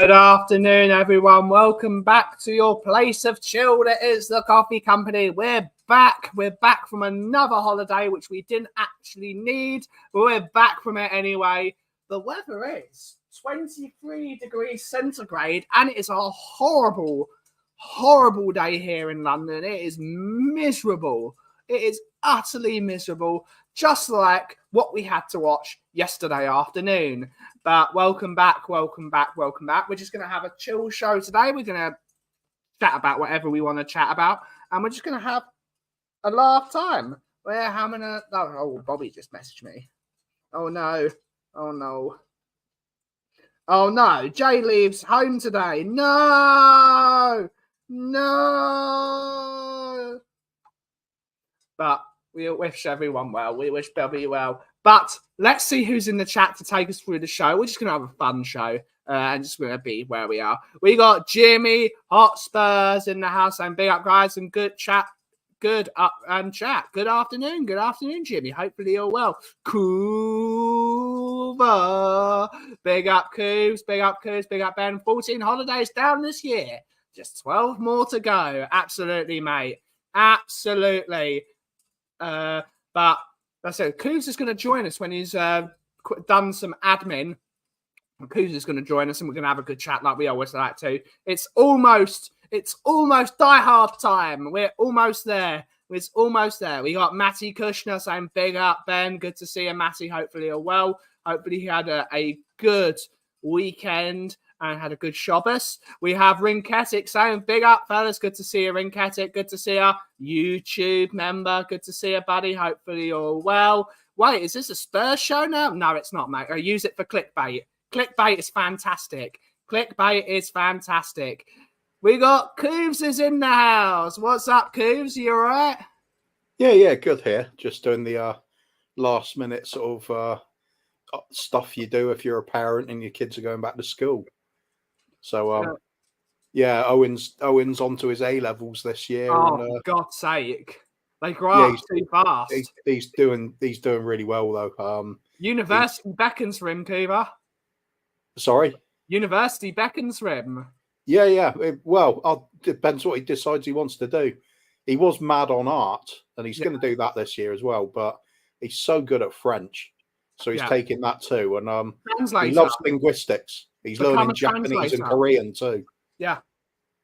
Good afternoon, everyone. Welcome back to your place of chill. That is the Coffee Company. We're back. We're back from another holiday, which we didn't actually need, but we're back from it anyway. The weather is 23 degrees centigrade, and it is a horrible, horrible day here in London. It is miserable. It is utterly miserable, just like what we had to watch yesterday afternoon. But welcome back. We're just going to have a chill show today. We're going to chat about whatever we want to chat about, and we're just going to have a laugh time. We're having a... Oh, Bobby just messaged me. Oh, no. Oh, no. Jay leaves home today. No! But we wish everyone well. We wish Bobby well. But let's see who's in the chat to take us through the show. We're just going to have a fun show and just going to be where we are. We got Jimmy Hotspurs in the house, and big up, guys, and good chat. Good up and chat. Good afternoon, Jimmy. Hopefully you're well. Coover. Big up, Coobs. Big up, Ben. 14 holidays down this year. Just 12 more to go. Absolutely, mate. Absolutely. But that's it. Coos is going to join us when he's done some admin. Coos is going to join us, and we're going to have a good chat like we always like to. It's almost Die Hard time. We're almost there. We got Matty Kushner saying big up, Ben. Good to see you, Matty. Hopefully you're well. Hopefully you had a good weekend and had a good Shabbos. We have Rinketic saying big up, fellas. Good to see you, Rinketic. Good to see you, YouTube member. Good to see you, buddy. Hopefully you're well. Wait, is this a Spurs show now? No, it's not, mate. I use it for clickbait. Clickbait is fantastic. We got Coobs is in the house. What's up, Coobs? You all right? Yeah, good here. Just doing the last minute sort of stuff you do if you're a parent and your kids are going back to school. So, Owen's onto his A levels this year. Oh, for God's sake. They grow up too fast. He's doing really well, though. University beckons for him, Coover. Sorry? University beckons for him. Yeah. Well, depends what he decides he wants to do. He was mad on art, and he's going to do that this year as well, but he's so good at French. So he's taking that too. And he loves linguistics. He's learning Japanese and Korean too. Yeah.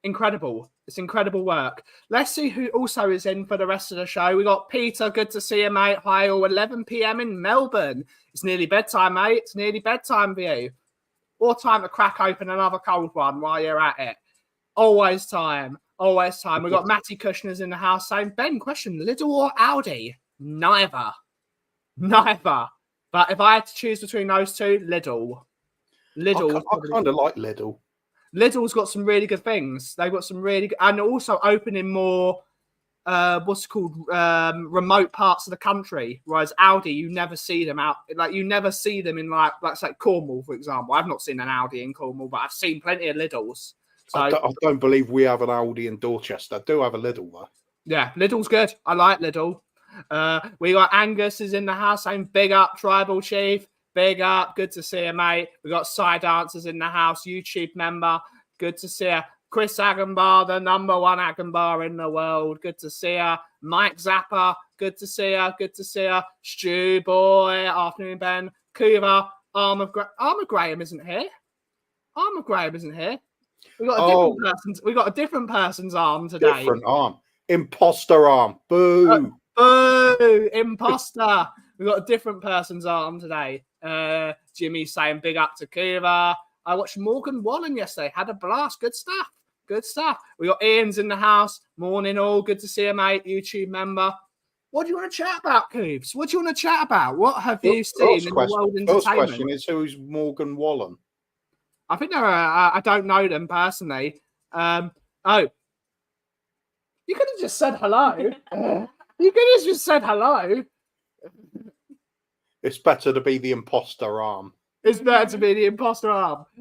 Incredible. It's incredible work. Let's see who also is in for the rest of the show. We got Peter. Good to see you, mate. Hi, all 11 p.m. in Melbourne. It's nearly bedtime, mate. It's nearly bedtime for you. Or time to crack open another cold one while you're at it. Always time. We got Matty Kushner's in the house saying, Ben, question, Lidl or Aldi? Neither. But if I had to choose between those two, Lidl. I kind of like Lidl. Lidl's got some really good things. They've got some really good, and also opening more, remote parts of the country. Whereas Aldi, you never see them out. Like you never see them in like say Cornwall, for example. I've not seen an Aldi in Cornwall, but I've seen plenty of Lidl's. So, I don't believe we have an Aldi in Dorchester. I do have a Lidl though. Yeah, Lidl's good. I like Lidl. We got Angus is in the house saying big up, Tribal Chief. Big up. Good to see you, mate. We got Side Dancers in the house, YouTube member. Good to see you. Chris Agenbar, the number one Agenbar in the world. Good to see you. Mike Zappa. Good to see you. Stu Boy. Afternoon, Ben. Kuva. Armour Graham isn't here. We got a different person's arm today. Different arm. Imposter arm. Boo. Boo. Imposter. We got a different person's arm today. Jimmy saying big up to Kuva. I watched Morgan Wallen yesterday. Had a blast. Good stuff. We got Ian's in the house. Morning all. Good to see you, mate. YouTube member. What do you want to chat about, Coobs? What do you want to chat about? What have you seen in the world of entertainment? First question is, who is Morgan Wallen? I think they're I don't know them personally. You could have just said hello. It's better to be the imposter arm.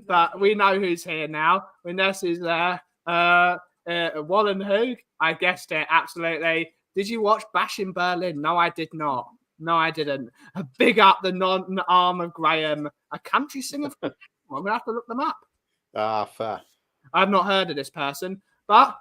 But we know who's here now. We know who's there. Wallen who? I guessed it, absolutely. Did you watch Bash in Berlin? No, I did not. No, I didn't. Big up the non-arm of Graham, a country singer. I'm going to have to look them up. Fair. I've not heard of this person, but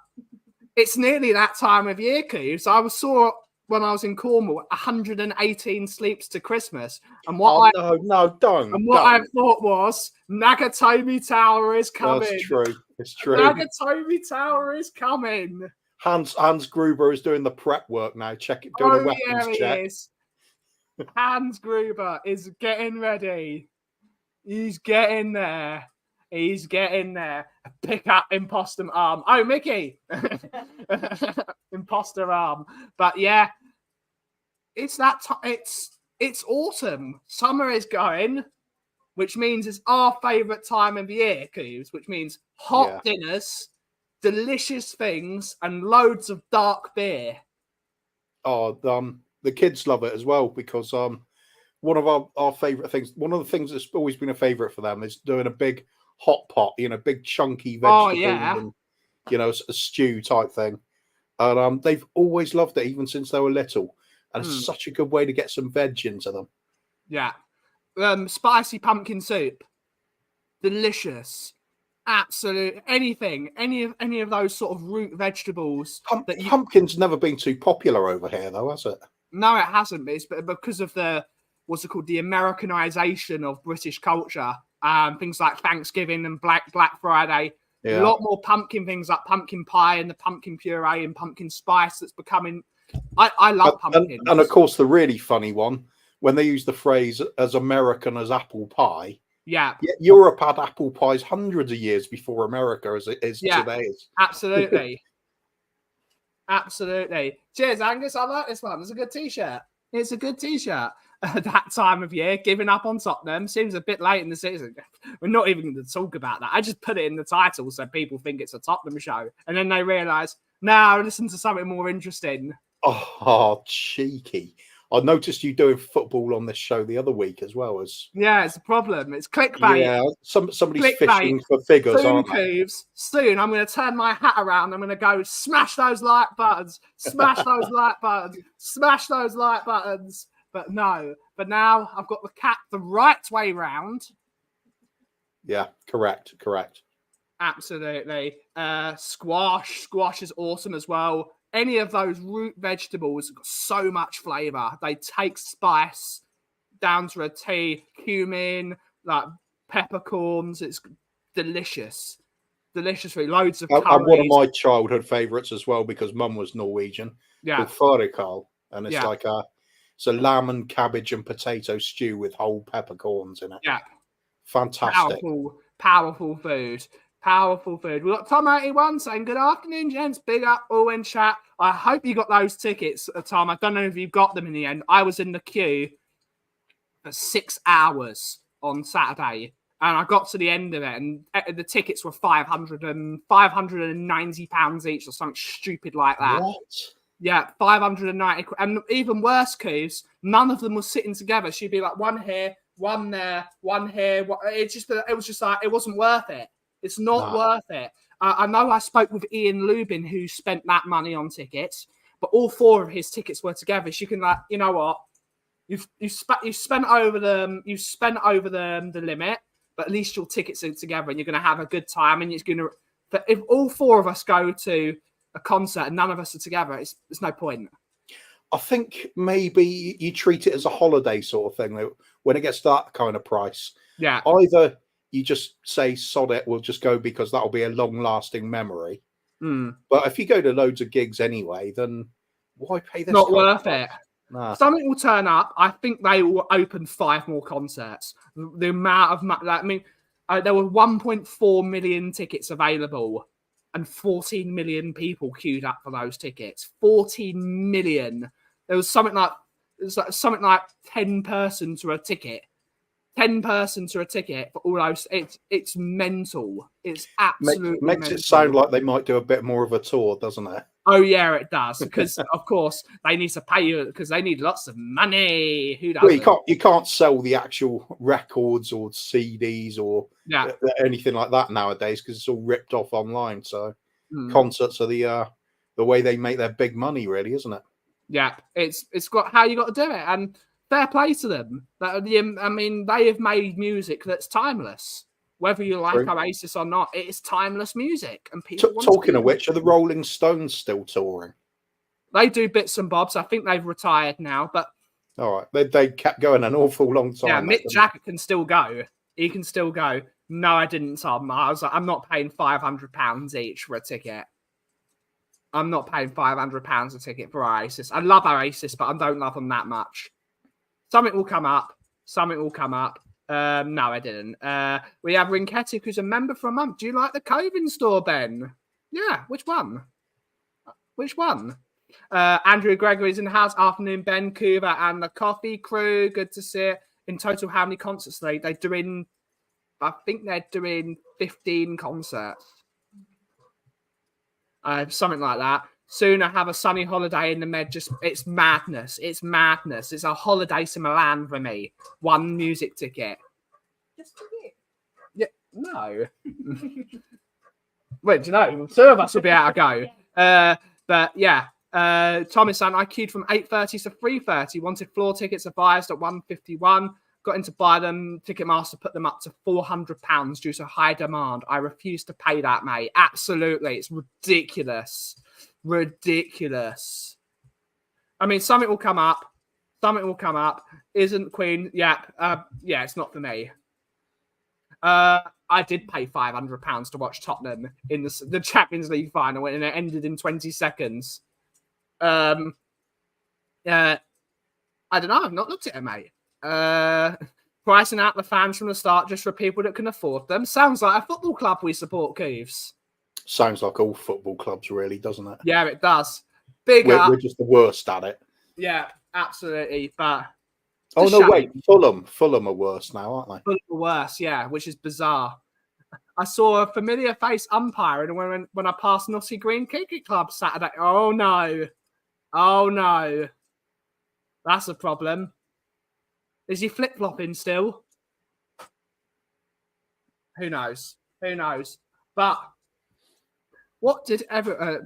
it's nearly that time of year, Cooves. I saw when I was in Cornwall 118 sleeps to Christmas, and what don't. I thought was Nagatomi Tower is coming. That's true. It's true. Nagatomi Tower is coming. Hans Gruber is doing the prep work now. Doing a weapons check. Is. Hans Gruber is getting ready. He's getting there. He's getting there. Pick up imposter arm. Oh, Mickey. Imposter arm. But yeah, it's that it's autumn. Summer is going, which means it's our favourite time of year, Cooves, which means hot dinners, delicious things, and loads of dark beer. Oh, the kids love it as well because one of our favourite things, one of the things that's always been a favourite for them is doing a big hot pot, big chunky vegetables and, a stew type thing. And they've always loved it, even since they were little. And it's such a good way to get some veg into them. Yeah. Spicy pumpkin soup. Delicious. Absolute anything, any of those sort of root vegetables. Pumpkin's never been too popular over here, though, has it? No, it hasn't. It's because of the Americanization of British culture. Things like Thanksgiving and Black Friday. Yeah. A lot more pumpkin things like pumpkin pie and the pumpkin puree and pumpkin spice that's becoming. I love pumpkins. And of course, the really funny one when they use the phrase "as American as apple pie." Yeah, Europe had apple pies hundreds of years before America as it is today. Absolutely. Absolutely. Cheers, Angus. I like this one. It's a good t-shirt. It's a good t-shirt. That time of year, giving up on Tottenham seems a bit late in the season. We're not even going to talk about that. I just put it in the title so people think it's a Tottenham show. And then they realise, no, listen to something more interesting. Oh, cheeky. I noticed you doing football on this show the other week as well. Yeah, it's a problem. It's clickbait. Yeah, somebody's fishing for figures, aren't they? Soon, I'm going to turn my hat around. I'm going to go smash those like buttons. Smash those like buttons. Smash those like buttons. But no. But now I've got the cap the right way round. Yeah, correct. Absolutely. Squash is awesome as well. Any of those root vegetables got so much flavour. They take spice down to a T, cumin, like peppercorns. It's delicious. Delicious food. Loads of curries. And one of my childhood favourites as well, because Mum was Norwegian. Yeah. Called fårikål. And it's like it's a lamb and cabbage and potato stew with whole peppercorns in it. Yeah. Fantastic. Powerful food. Powerful food. We've got Tom81 saying, good afternoon, gents. Big up, all in chat. I hope you got those tickets, Tom. I don't know if you got them in the end. I was in the queue for 6 hours on Saturday, and I got to the end of it, and the tickets were £590 each or something stupid like that. What? Yeah, 590. And even worse, Coos, none of them were sitting together. She'd be like, one here, one there, one here. It was just like, it wasn't worth it. It's not worth it. I know I spoke with Ian Lubin, who spent that money on tickets, but all 4 of his tickets were together. She can like, you know what? You've spent over the limit, but at least your tickets are together, and you're going to have a good time. And it's going to. But if all 4 of us go to a concert and none of us are together, there's no point. I think maybe you treat it as a holiday sort of thing when it gets that kind of price. Yeah. Either you just say, sod it, we'll just go because that'll be a long-lasting memory. But if you go to loads of gigs anyway, then why pay this? Not worth it. Nah. Something will turn up. I think they will open 5 more concerts. The amount of there were 1.4 million tickets available, and 14 million people queued up for those tickets. 14 million. There was something like 10 person to a ticket. 10 person to a ticket for all those. It's mental. It's absolutely makes mental. It sound like they might do a bit more of a tour, doesn't it? Oh yeah, it does. Because of course they need to pay you because they need lots of money. Who doesn't? Well, you can't sell the actual records or CDs or anything like that nowadays because it's all ripped off online. So concerts are the way they make their big money, really, isn't it? Yeah, it's got how you got to do it, and fair play to them. I mean, they have made music that's timeless. Whether you like True. Oasis or not, it is timeless music. And people want to Talking hear of which, are the Rolling Stones still touring? They do bits and bobs. I think they've retired now, but All right, they kept going an awful long time. yeah, Mick Jagger can still go. He can still go. No, I didn't, Tom. I was like, I'm not paying £500 each for a ticket. I'm not paying £500 a ticket for Oasis. I love Oasis, but I don't love them that much. Something will come up. Something will come up. No, I didn't. We have Rinketic, who's a member for a month. Do you like the Covin store, Ben? Yeah, which one? Which one? Andrew Gregory's in the house. Afternoon, Ben, Kuva, and the Kauffie crew. Good to see it. In total, how many concerts they're doing? I think they're doing 15 concerts. Something like that. Soon I have a sunny holiday in the Med. It's madness. It's madness. It's a holiday to Milan for me. One music ticket. Just for you. Yeah, no. Wait, do you know? Two of us will be able to go. But yeah. Thomas and I queued from 8:30 to 3:30. Wanted floor tickets advised at 151. Got in to buy them. Ticketmaster put them up to £400 due to high demand. I refuse to pay that, mate. Absolutely. It's ridiculous. Ridiculous. I mean, something will come up. Something will come up. Isn't Queen? Yeah. Yeah, it's not for me. I did pay £500 to watch Tottenham in the Champions League final and it ended in 20 seconds. I don't know. I've not looked at it, mate. Pricing out the fans from the start just for people that can afford them. Sounds like a football club we support, Cooves. Sounds like all football clubs, really, doesn't it? Yeah, it does. We're just the worst at it. Yeah, absolutely. But oh no, wait, Fulham are worse now, aren't they? Fulham are worse, yeah, which is bizarre. I saw a familiar face umpiring when I passed Notty Green Cricket Club Saturday. Oh no. Oh no. That's a problem. Is he flip-flopping still? Who knows? Who knows? But what did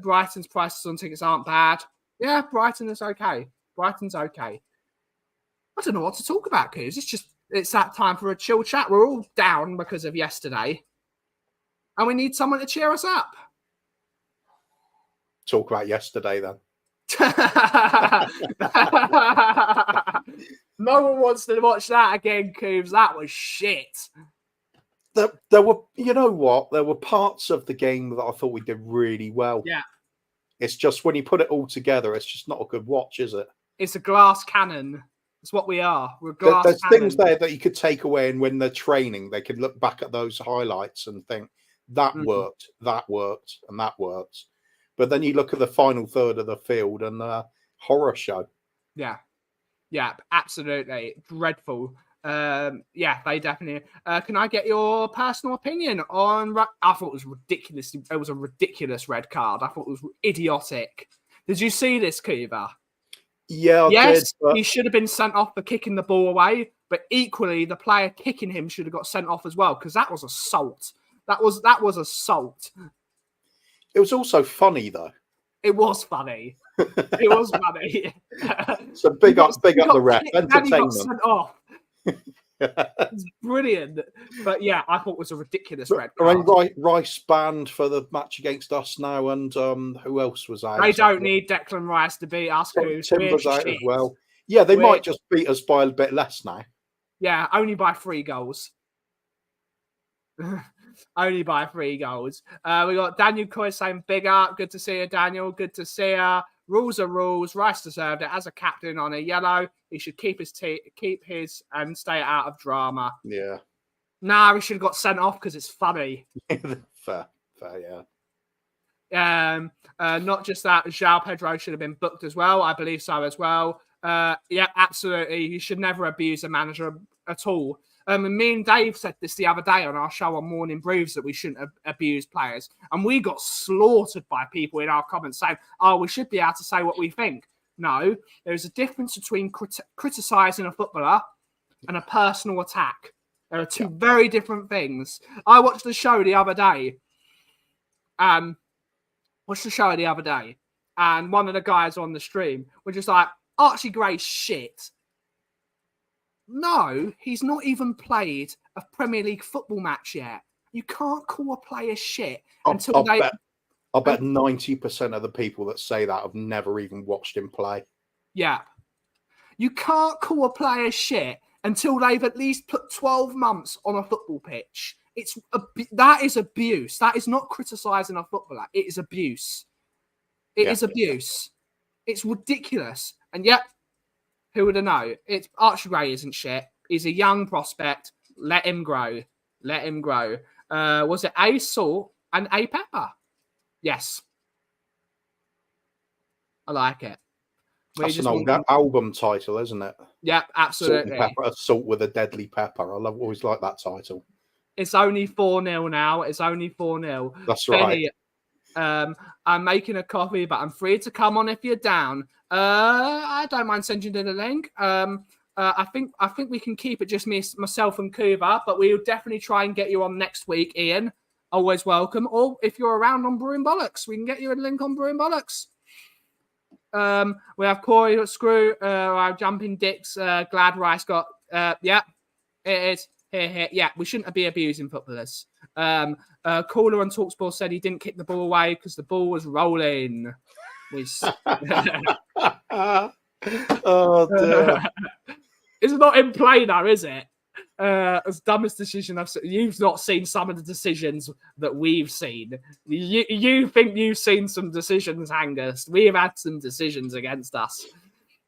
Brighton's prices on tickets aren't bad. Yeah, Brighton is okay. Brighton's okay. I don't know what to talk about, Coos. It's that time for a chill chat. We're all down because of yesterday. And we need someone to cheer us up. Talk about yesterday, then. No one wants to watch that again, Coombs. That was shit. There were, you know what? There were parts of the game that I thought we did really well. Yeah. It's just when you put it all together, it's just not a good watch, is it? It's a glass cannon. It's what we are. We're a glass There's cannon. things there that you could take away, and when they're training, they could look back at those highlights and think, that worked, and that worked. But then you look at the final third of the field and horror show. Yeah. Yeah, absolutely. Dreadful. Yeah, they definitely. Can I get your personal opinion on? I thought it was ridiculous. It was a ridiculous red card. I thought it was idiotic. Did you see this, Kuva? Yeah, I did. But he should have been sent off for kicking the ball away. But equally, the player kicking him should have got sent off as well because that was assault. That was assault. It was also funny though. It was funny. It was funny. So big up the ref. Entertainment. He got sent off. It's brilliant. But yeah, I thought it was a ridiculous red card. I mean, Rice banned for the match against us now, and who else was out? They don't need Declan Rice to beat us. Timber's out as well. Yeah, they might just beat us by a bit less now. Yeah, only by 3 goals. Only by 3 goals. We got Daniel Coy saying big up. Good to see you, Daniel. Good to see you. Rules are rules. Rice deserved it as a captain on a yellow. He should keep his and stay out of drama. Yeah. Nah, he should have got sent off because it's funny. Fair, yeah. Not just that, João Pedro should have been booked as well. I believe so as well. Yeah, absolutely. You should never abuse a manager at all. Me and Dave said this the other day on our show on Morning Brews that we shouldn't abuse players. And we got slaughtered by people in our comments saying, oh, we should be able to say what we think. No, there's a difference between criticising a footballer and a personal attack. There are two very different things. I watched the show the other day. And one of the guys on the stream was just like, Archie Gray's shit. No, he's not even played a Premier League football match yet. You can't call a player shit until they. I bet 90% of the people that say that have never even watched him play. Yeah. You can't call a player shit until they've at least put 12 months on a football pitch. That is abuse. That is not criticising a footballer. It is abuse. It is abuse. It's ridiculous. And yet, who would have known? It's Archie Gray isn't shit. He's a young prospect. Let him grow. Let him grow. Was it A salt and A pepper? Yes. I like it. That's an old album title, isn't it? Yeah, absolutely. Salt with a deadly pepper. Always like that title. It's only 4-0 now. It's only 4-0. That's right. Benny, I'm making a coffee, but I'm free to come on if you're down. I don't mind sending you the link. I think we can keep it just myself and Kuba, but we'll definitely try and get you on next week, Ian. Always welcome. Or if you're around on Brewing Bollocks, we can get you a link on Brewing Bollocks. We have Corey Screw, our Jumping Dicks, Glad Rice got, yeah, it is. Here. Yeah, we shouldn't be abusing footballers. Caller on TalkSport said he didn't kick the ball away because the ball was rolling. Oh, dear. It's not in play now, is it? As dumbest decision I've seen. You've not seen some of the decisions that we've seen. You think you've seen some decisions, Angus. We've had some decisions against us.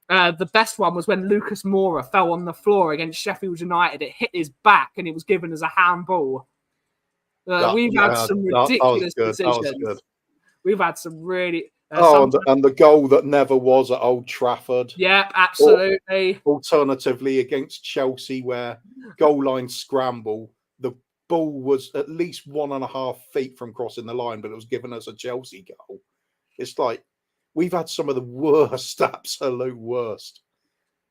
The best one was when Lucas Moura fell on the floor against Sheffield United. It hit his back and it was given as a handball. We've had some ridiculous decisions. We've had some really... and the goal that never was at Old Trafford. Yeah, absolutely. Alternatively, against Chelsea, where goal line scramble, the ball was at least 1.5 feet from crossing the line, but it was given as a Chelsea goal. It's like, we've had some of the worst, absolute worst.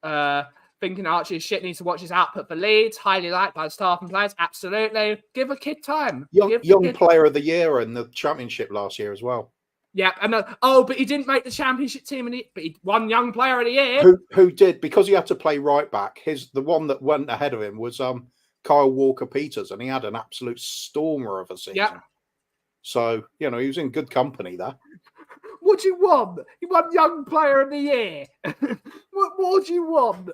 Thinking Archie shit needs to watch his output for Leeds. Highly liked by the staff and players. Absolutely. Give a kid time. Young player of the year in the championship last year as well. Yeah, and but he didn't make the championship team, but he won Young Player of the Year. Who did, because he had to play right back. The one that went ahead of him was Kyle Walker-Peters, and he had an absolute stormer of a season. Yeah. So he was in good company there. What do you want? He won Young Player of the Year. what do you want?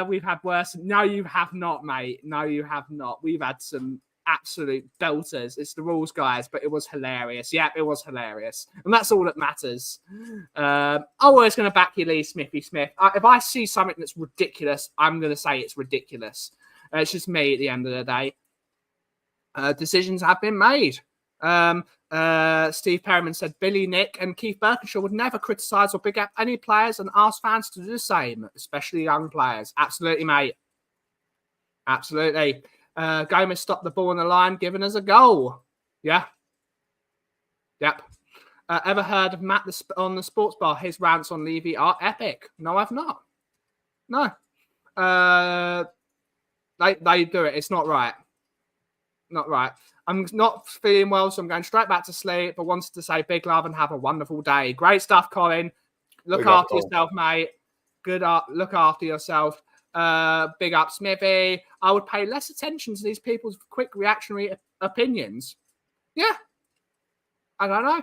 We've had worse. No, you have not, mate. No, you have not. We've had some absolute belters. It's the rules, guys, but it was hilarious. Yeah, it was hilarious. And that's all that matters. I'm always going to back you, Lee Smithy Smith. If I see something that's ridiculous, I'm going to say it's ridiculous. It's just me at the end of the day. Decisions have been made. Steve Perriman said Billy, Nick and Keith Birkinshaw would never criticise or big up any players and ask fans to do the same, especially young players. Absolutely, mate. Absolutely. Gomez stopped the ball on the line, giving us a goal. Yeah. Yep. Ever heard of Matt on the sports bar? His rants on Levy are epic. No, I've not. No. They do it. It's not right. Not right. I'm not feeling well, so I'm going straight back to sleep. But wanted to say big love and have a wonderful day. Great stuff, Colin. Look after yourself, mate. Look after yourself. Big up, Smithy. I would pay less attention to these people's quick reactionary opinions. Yeah. I don't know.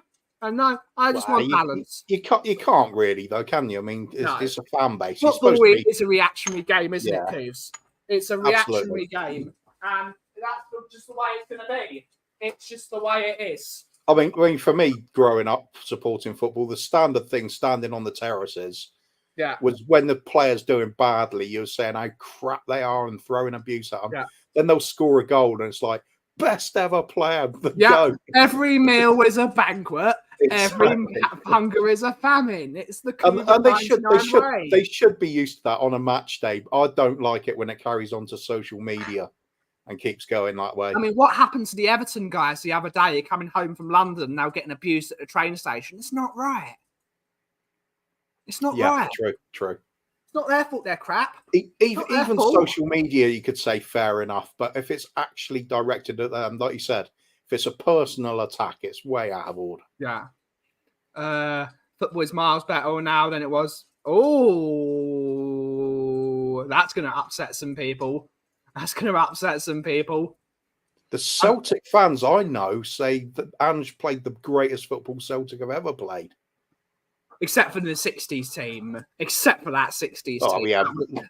I just want balance. You can't really, though, can you? I mean, it's a fan base. Football is a reactionary game, isn't it, Coos? It's a reactionary game. And that's just the way it's going to be. It's just the way it is. I mean, for me, growing up supporting football, the standard thing, standing on the terraces, was when the player's doing badly, you're saying how crap they are and throwing abuse at them. Yeah. Then they'll score a goal and it's like, best ever player. Go. Every meal is a banquet. Exactly. Every hunger is a famine. It's the and they should be used to that on a match day. I don't like it when it carries on to social media and keeps going that way. I mean, what happened to the Everton guys the other day? Coming home from London, now getting abused at the train station. It's not right. It's not right. True. It's not their fault they're crap. Even social media, you could say fair enough. But if it's actually directed at them, like you said, if it's a personal attack, it's way out of order. Yeah. Football is miles better now than it was. Oh, that's going to upset some people. That's going to upset some people. The Celtic fans I know say that Ange played the greatest football Celtic have ever played. Except for the 60s team. Except for that 60s team. Oh, yeah.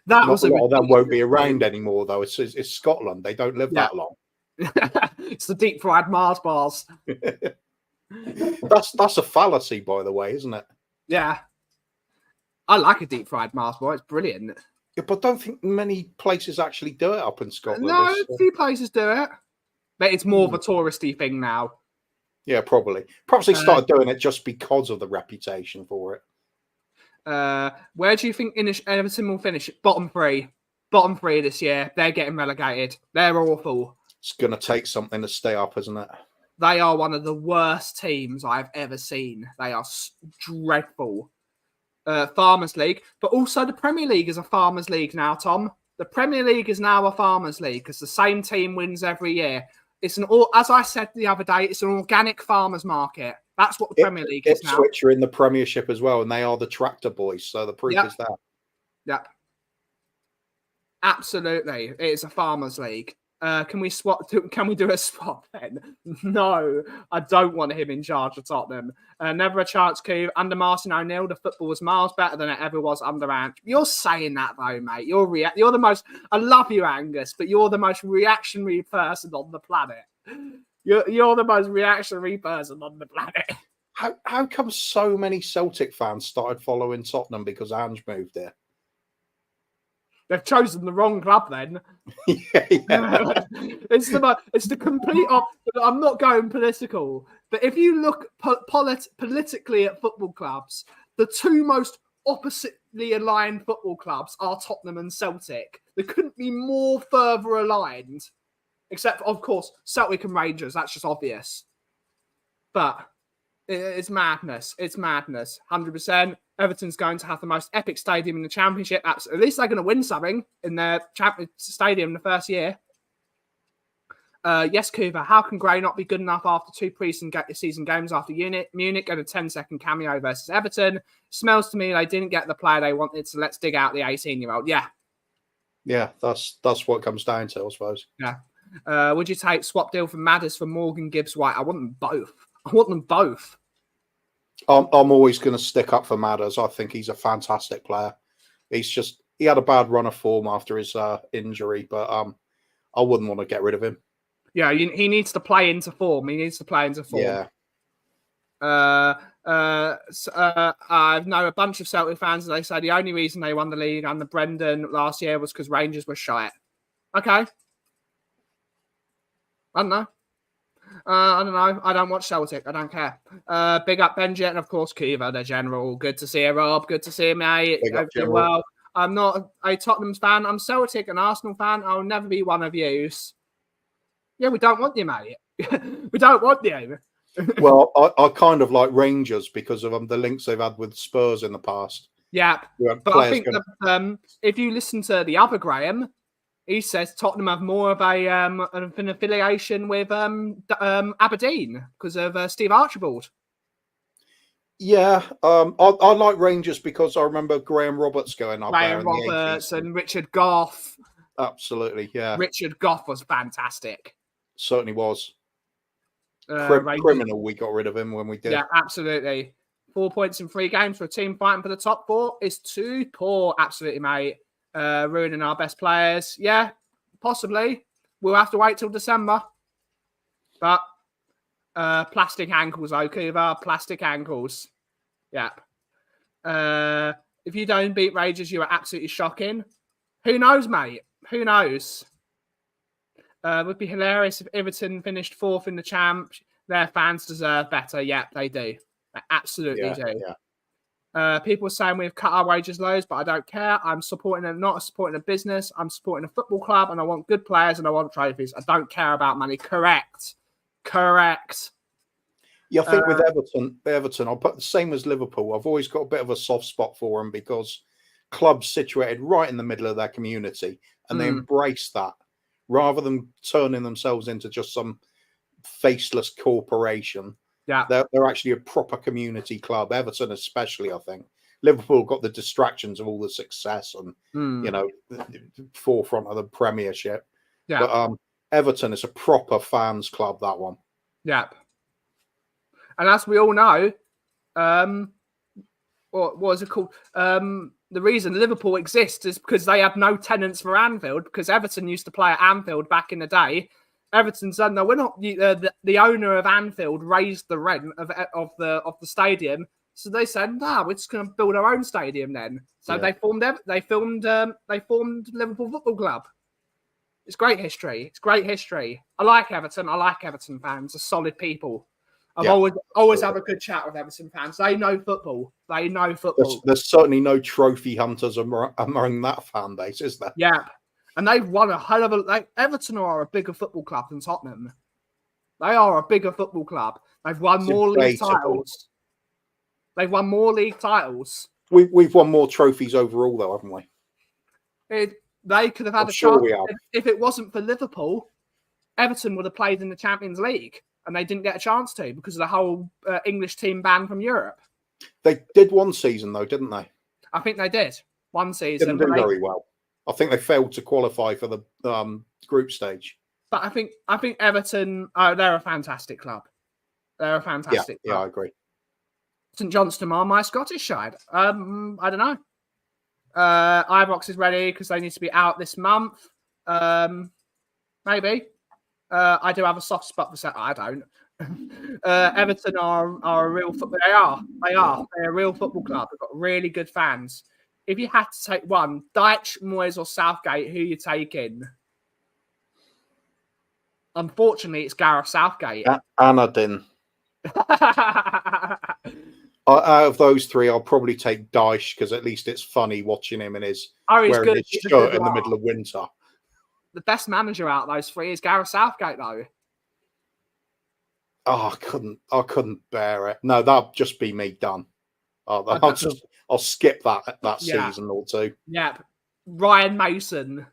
That was a lot of them won't be around anymore, though. It's Scotland. They don't live that long. It's the deep fried Mars bars. That's a fallacy, by the way, isn't it? Yeah. I like a deep fried Mars bar. It's brilliant. Yeah, but I don't think many places actually do it up in Scotland. No, a few places do it. But it's more of a touristy thing now. Yeah, probably. Perhaps they started doing it just because of the reputation for it. Where do you think Everton will finish? Bottom three. Bottom three this year. They're getting relegated. They're awful. It's going to take something to stay up, isn't it? They are one of the worst teams I've ever seen. They are dreadful. Farmers League. But also the Premier League is a Farmers League now, Tom. The Premier League is now a Farmers League because the same team wins every year. It's as I said the other day, it's an organic farmers market. That's what the Premier League is now. Ipswich are in the Premiership as well, and they are the tractor boys. So the proof is there. Yep. Absolutely. It is a farmers league. Can we swap? Can we do a swap then? No, I don't want him in charge of Tottenham. Never a chance, Cove. Under Martin O'Neill, the football was miles better than it ever was under Ant. You're saying that though, mate. You're the most. I love you, Angus, but you're the most reactionary person on the planet. You're the most reactionary person on the planet. How come so many Celtic fans started following Tottenham because Ange moved there? They've chosen the wrong club then. yeah. It's the complete I'm not going political, but if you look politically at football clubs, the two most oppositely aligned football clubs are Tottenham and Celtic. They couldn't be more further aligned, except, of course, Celtic and Rangers. That's just obvious. But it's madness. It's madness. 100%. Everton's going to have the most epic stadium in the Championship. At least they're going to win something in their stadium in the first year. Yes, Cooper, how can Gray not be good enough after two pre-season games after Munich and a 10-second cameo versus Everton? Smells to me they didn't get the player they wanted, so let's dig out the 18-year-old. Yeah. Yeah, that's what it comes down to, I suppose. Yeah. Would you take swap deal from Madders for Morgan Gibbs-White? I want them both. I want them both. I'm always going to stick up for Madders. I think he's a fantastic player. He had a bad run of form after his injury, but I wouldn't want to get rid of him. Yeah, he needs to play into form. Yeah. I know a bunch of Celtic fans, and they say the only reason they won the league under Brendan last year was because Rangers were shite. Okay. I don't know. I don't watch Celtic. I don't care. Big up Benji and, of course, Kiva, the general. Good to see you, Rob. Good to see you, mate. Well, I'm not a Tottenham fan. I'm Celtic and Arsenal fan. I'll never be one of yous. Yeah, we don't want you, mate. We don't want you. Well, I kind of like Rangers because of the links they've had with Spurs in the past. Yeah, but I think that, if you listen to the other Graham, he says Tottenham have more of an affiliation with Aberdeen because of Steve Archibald. Yeah, I like Rangers because I remember Graham Roberts going up there. Graham Roberts and Richard Goff. Absolutely, yeah. Richard Goff was fantastic. Certainly was. Criminal we got rid of him when we did. Yeah, absolutely. 4 points in 3 games for a team fighting for the top 4 is too poor. Absolutely, mate. Ruining our best players. Yeah, possibly. We'll have to wait till December. But plastic ankles, Okuva. Plastic ankles. Yeah. If you don't beat Rangers, you are absolutely shocking. Who knows, mate? Who knows? Would be hilarious if Everton finished 4th in the champ. Their fans deserve better. Yeah, they do. They absolutely do. Yeah. People are saying we've cut our wages lows, but I don't care. I'm not supporting a business. I'm supporting a football club, and I want good players and I want trophies. I don't care about money. Correct. Yeah, I think with Everton, I'll put the same as Liverpool. I've always got a bit of a soft spot for them because clubs situated right in the middle of their community, and they embrace that rather than turning themselves into just some faceless corporation. Yeah, they're actually a proper community club. Everton, especially, I think Liverpool got the distractions of all the success and the forefront of the Premiership. Yeah. But Everton is a proper fans club. That one. Yep. And as we all know, what is it called? The reason Liverpool exists is because they have no tenants for Anfield, because Everton used to play at Anfield back in the day. Everton said, no, we're not. The owner of Anfield raised the rent of the stadium, so they said, no, we're just going to build our own stadium then. So they formed Liverpool Football Club. It's great history. It's great history. I like Everton. I like Everton fans. They're solid people. I've always have a good chat with Everton fans. They know football. They know football. There's certainly no trophy hunters among that fan base, is there? Yeah. And they've won a hell of a... Everton are a bigger football club than Tottenham. They are a bigger football club. They've won more league titles. They've won more league titles. We've won more trophies overall, though, haven't we? They could have had a chance. If it wasn't for Liverpool, Everton would have played in the Champions League, and they didn't get a chance to because of the whole English team banned from Europe. They did one season, though, didn't they? I think they did. One season. Didn't do very well. I think they failed to qualify for the group stage. But I think Everton, they're a fantastic club. They're a fantastic club. Yeah, I agree. St Johnstone are my Scottish side. I don't know. Ibrox is ready because they need to be out this month. Maybe. I do have a soft spot for Set. I don't. Everton are a real football. They are. They're a real football club. They've got really good fans. If you had to take one, Dyche, Moyes, or Southgate, who are you taking? Unfortunately, it's Gareth Southgate. Anadin. Out of those three, I'll probably take Dyche because at least it's funny watching him in his wearing his shirt in the middle of winter. The best manager out of those three is Gareth Southgate, though. Oh, I couldn't bear it. No, that'll just be me done. I'll skip that season or two. Yeah, Ryan Mason.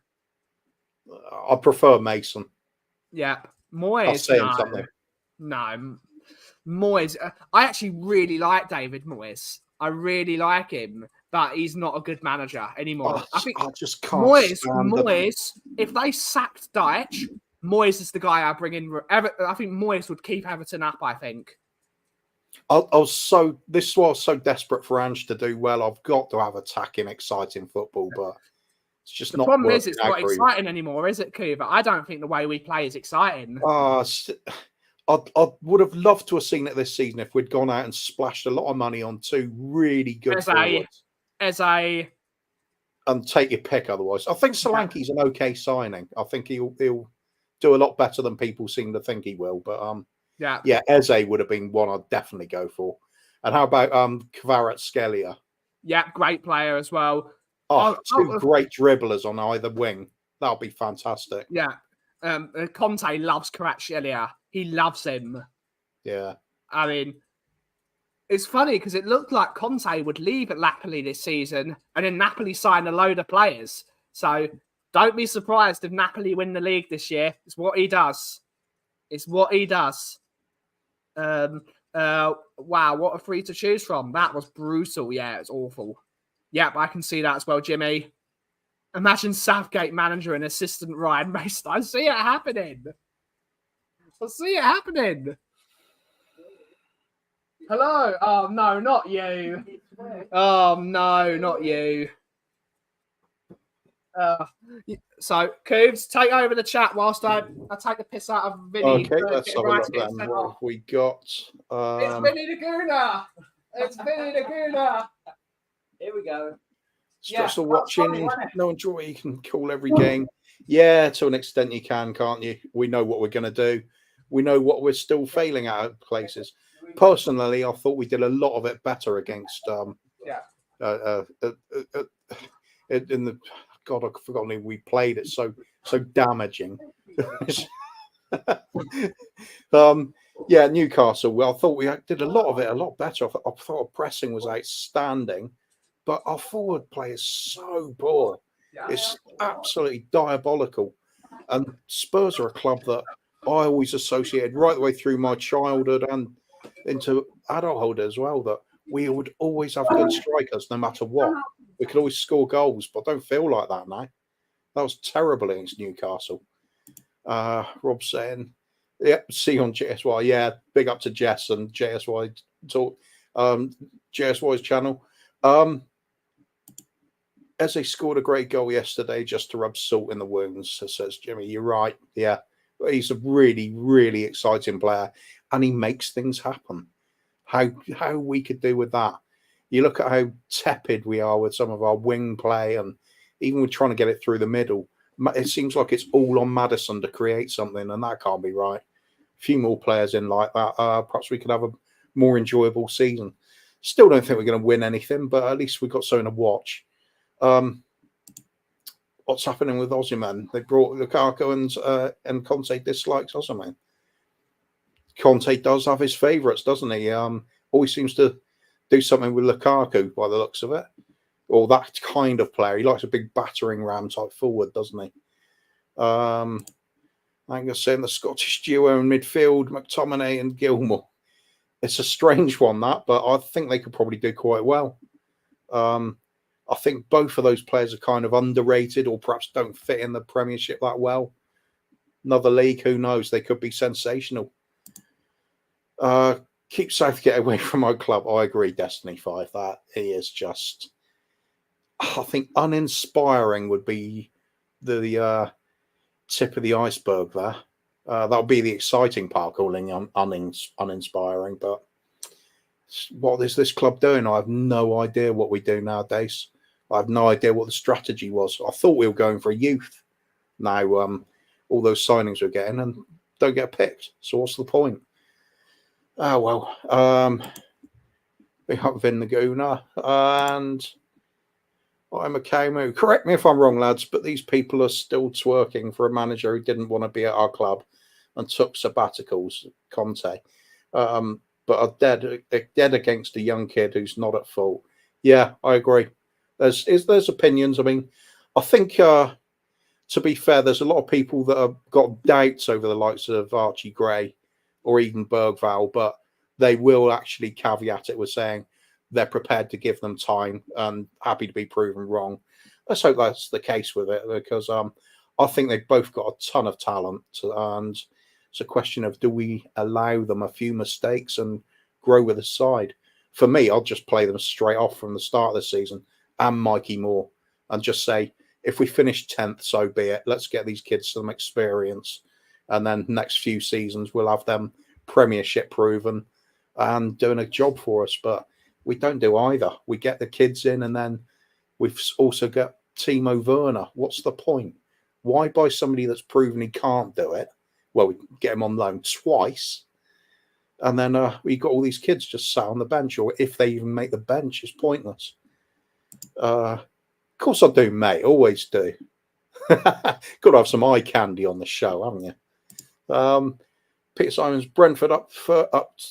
I prefer Mason. Yeah, Moyes. I'll say him something. No, Moyes. I actually really like David Moyes. I really like him, but he's not a good manager anymore. I just can't. Moyes. If they sacked Dyche, Moyes is the guy I bring in. I think Moyes would keep Everton up. I think. This was so desperate for Ange to do well. I've got to have attacking, exciting football, but it's just the not. The problem is, it's not exciting anymore, is it, Coover? I don't think the way we play is exciting. I would have loved to have seen it this season if we'd gone out and splashed a lot of money on two really good forwards. And take your pick otherwise. I think Solanke's an okay signing. I think he'll do a lot better than people seem to think he will. But Eze would have been one I'd definitely go for. And how about Kvaratskhelia? Yeah, great player as well. Two great dribblers on either wing. That'll be fantastic. Yeah. Conte loves Kvaratskhelia. He loves him. Yeah. I mean, it's funny because it looked like Conte would leave at Napoli this season and then Napoli sign a load of players. So don't be surprised if Napoli win the league this year. It's what he does. Wow, what a three to choose from. That was brutal. Yeah, it's awful. Yep, I can see that as well, Jimmy. Imagine Southgate manager and assistant Ryan Mason. I see it happening. Hello. Oh, no, not you. Oh, no, not you. So, Cooves, take over the chat whilst I take the piss out of Vinny. Okay, let's have a look then. What have we got? It's Vinny the Gooner. Here we go. Stressful watching. No enjoy. You can call every game. Yeah, to an extent you can, can't you? We know what we're going to do. We know what we're still failing at places. Personally, I thought we did a lot of it better against in the God, I've forgotten we played it so damaging. Newcastle. Well, I thought we did a lot of it a lot better. I thought our pressing was outstanding, but our forward play is so poor. It's absolutely diabolical. And Spurs are a club that I always associated right the way through my childhood and into adulthood as well, that we would always have good strikers no matter what. We could always score goals, but I don't feel like that now. That was terrible against Newcastle. Rob saying, "Yep, see on JSY. Yeah, big up to Jess and JSY talk, JSY's channel. Eze scored a great goal yesterday just to rub salt in the wounds," says Jimmy. You're right. Yeah, he's a really, really exciting player, and he makes things happen. How we could do with that? You look at how tepid we are with some of our wing play, and even with trying to get it through the middle. It seems like it's all on Maddison to create something, and that can't be right. A few more players in like that, perhaps we could have a more enjoyable season. Still don't think we're going to win anything, but at least we've got something to watch. What's happening with Osimhen? They brought Lukaku and Conte dislikes Osimhen. Conte does have his favourites, doesn't he? Always seems to do something with Lukaku by the looks of it. Or that kind of player. He likes a big battering ram type forward, doesn't he? Angus saying the Scottish duo in midfield, McTominay and Gilmour. It's a strange one, that, but I think they could probably do quite well. I think both of those players are kind of underrated or perhaps don't fit in the Premiership that well. Another league, who knows? They could be sensational. Keep Southgate away from my club. I agree, Destiny 5. That he is just... I think uninspiring would be the tip of the iceberg there. That'll be the exciting part, calling uninspiring. But what is this club doing? I have no idea what we do nowadays. I have no idea what the strategy was. I thought we were going for a youth. Now, all those signings we're getting and don't get picked. So what's the point? Oh, well. We have Vin the Gooner and... I'm a Kamu. Correct me if I'm wrong, lads, but these people are still twerking for a manager who didn't want to be at our club and took sabbaticals, Conte. But are dead against a young kid who's not at fault. Yeah, I agree. There's opinions. I mean, I think, to be fair, there's a lot of people that have got doubts over the likes of Archie Gray or even Bergvall, but they will actually caveat it with saying, they're prepared to give them time and happy to be proven wrong. Let's hope that's the case with it, because I think they've both got a ton of talent, and it's a question of, do we allow them a few mistakes and grow with the side? For me, I'll just play them straight off from the start of the season and Mikey Moore and just say, if we finish 10th, so be it. Let's get these kids some experience, and then next few seasons we'll have them Premiership proven and doing a job for us. But we don't do either. We get the kids in, and then we've also got Timo Werner. What's the point? Why buy somebody that's proven he can't do it? Well, we get him on loan twice, and then we got all these kids just sat on the bench, or if they even make the bench, it's pointless. Of course I do, mate. Always do. Got to have some eye candy on the show, haven't you? Peter Simons, Brentford up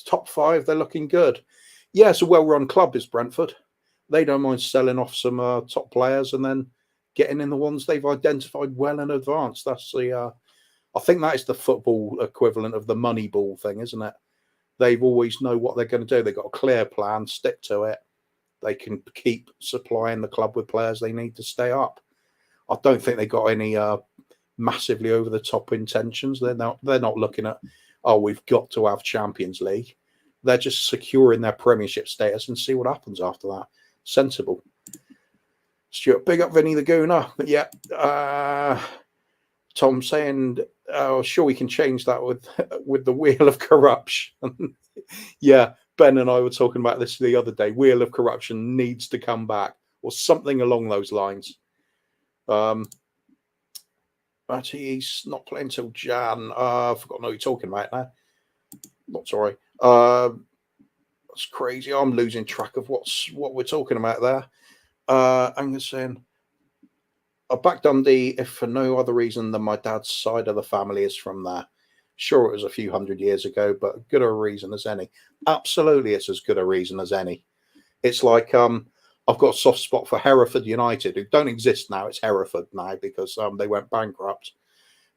top 5. They're looking good. Yeah, it's a well-run club, is Brentford. They don't mind selling off some top players and then getting in the ones they've identified well in advance. That's the, I think that is the football equivalent of the Moneyball thing, isn't it? They've always know what they're going to do. They've got a clear plan, stick to it. They can keep supplying the club with players they need to stay up. I don't think they got any massively over-the-top intentions. They're not looking at, oh, we've got to have Champions League. They're just securing their Premiership status and see what happens after that. Sensible. Stuart, big up Vinny the Gooner. But yeah, Tom saying, oh, sure we can change that with the Wheel of Corruption. Yeah, Ben and I were talking about this the other day. Wheel of Corruption needs to come back, or something along those lines. But he's not playing till Jan. I've forgotten what you're talking about now. Not sorry. That's crazy. I'm losing track of what we're talking about there. Angus saying, I back Dundee if for no other reason than my dad's side of the family is from there. Sure, it was a few hundred years ago, but good a reason as any. Absolutely, it's as good a reason as any. It's like I've got a soft spot for Hereford United, who don't exist now. It's Hereford now because they went bankrupt.